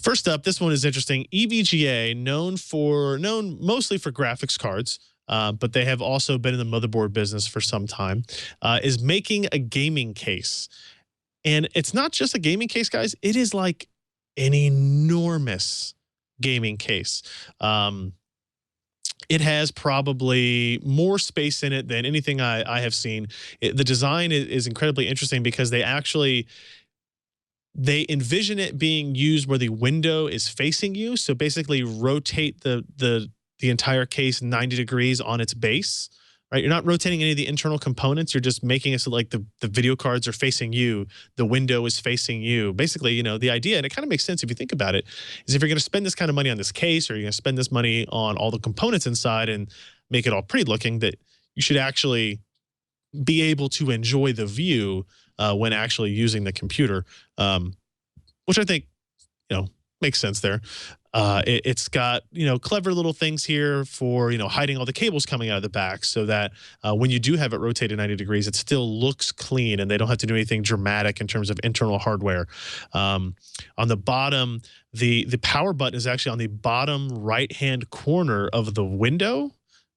First up, this one is interesting. EVGA, known mostly for graphics cards, but they have also been in the motherboard business for some time, is making a gaming case. And it's not just a gaming case, guys. It is like an enormous gaming case. It has probably more space in it than anything I have seen. The design is incredibly interesting because they envision it being used where the window is facing you. So basically rotate the entire case 90 degrees on its base, right? You're not rotating any of the internal components. You're just making it so like the video cards are facing you, the window is facing you. Basically, you know, the idea, and it kind of makes sense if you think about it, is if you're going to spend this kind of money on this case, or you're going to spend this money on all the components inside and make it all pretty looking, that you should actually be able to enjoy the view when actually using the computer, which I think, you know, makes sense there. It's got, you know, clever little things here for, you know, hiding all the cables coming out of the back so that when you do have it rotated 90 degrees, it still looks clean and they don't have to do anything dramatic in terms of internal hardware. On the bottom, the power button is actually on the bottom right-hand corner of the window,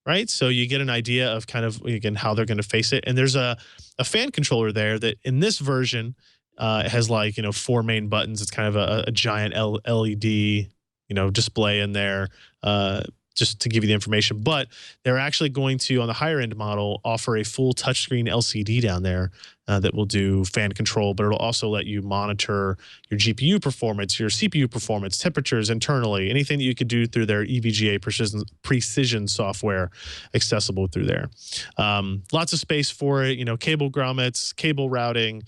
right? So you get an idea of kind of, again, how they're going to face it. And there's a fan controller there that in this version, it has like, you know, 4 main buttons. It's kind of a giant LED, you know, display in there, just to give you the information. But they're actually going to, on the higher end model, offer a full touchscreen LCD down there that will do fan control, but it'll also let you monitor your GPU performance, your CPU performance, temperatures internally, anything that you could do through their EVGA precision software accessible through there. Lots of space for it, you know, cable grommets, cable routing.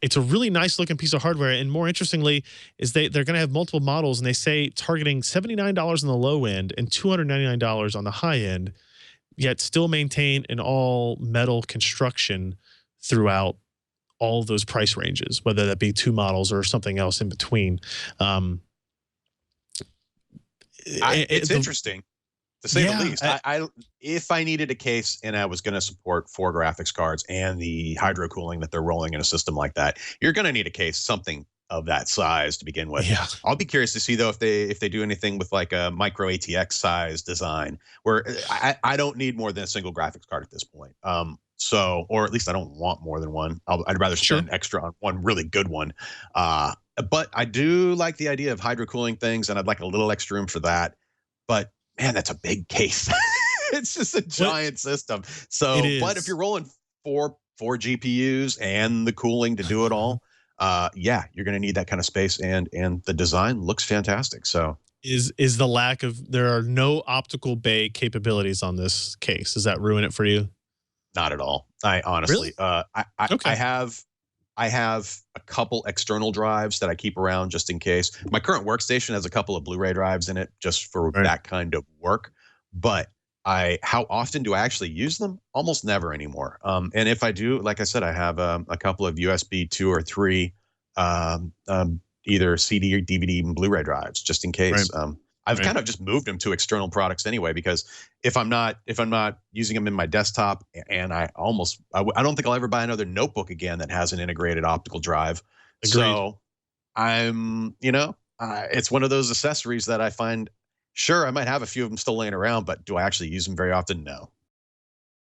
It's a really nice looking piece of hardware. And more interestingly, is they're going to have multiple models, and they say targeting $79 on the low end and $299 on the high end, yet still maintain an all metal construction throughout all of those price ranges, whether that be 2 models or something else in between. It's interesting, to say the least. If I needed a case and I was going to support 4 graphics cards and the hydro cooling that they're rolling in a system like that, you're going to need a case something of that size to begin with. Yeah. I'll be curious to see though if they do anything with like a micro ATX size design where I don't need more than a single graphics card at this point. So, or at least I don't want more than one. I'd rather spend extra on one really good one. But I do like the idea of hydro cooling things, and I'd like a little extra room for that. But man, that's a big case. It's just a giant system. So, but if you're rolling four GPUs and the cooling to do it all, yeah, you're going to need that kind of space, and the design looks fantastic. So, is the lack of, there are no optical bay capabilities on this case, does that ruin it for you? Not at all. I honestly, really? I have a couple external drives that I keep around just in case. My current workstation has a couple of Blu-ray drives in it just for that kind of work. But how often do I actually use them? Almost never anymore. And if I do, like I said, I have a couple of USB 2 or 3, either CD or DVD and Blu-ray drives just in case. I've kind of just moved them to external products anyway, because if I'm not using them in my desktop, and I don't think I'll ever buy another notebook again that has an integrated optical drive. Agreed. So I'm, you know, it's one of those accessories that I find, sure, I might have a few of them still laying around, but do I actually use them very often? No.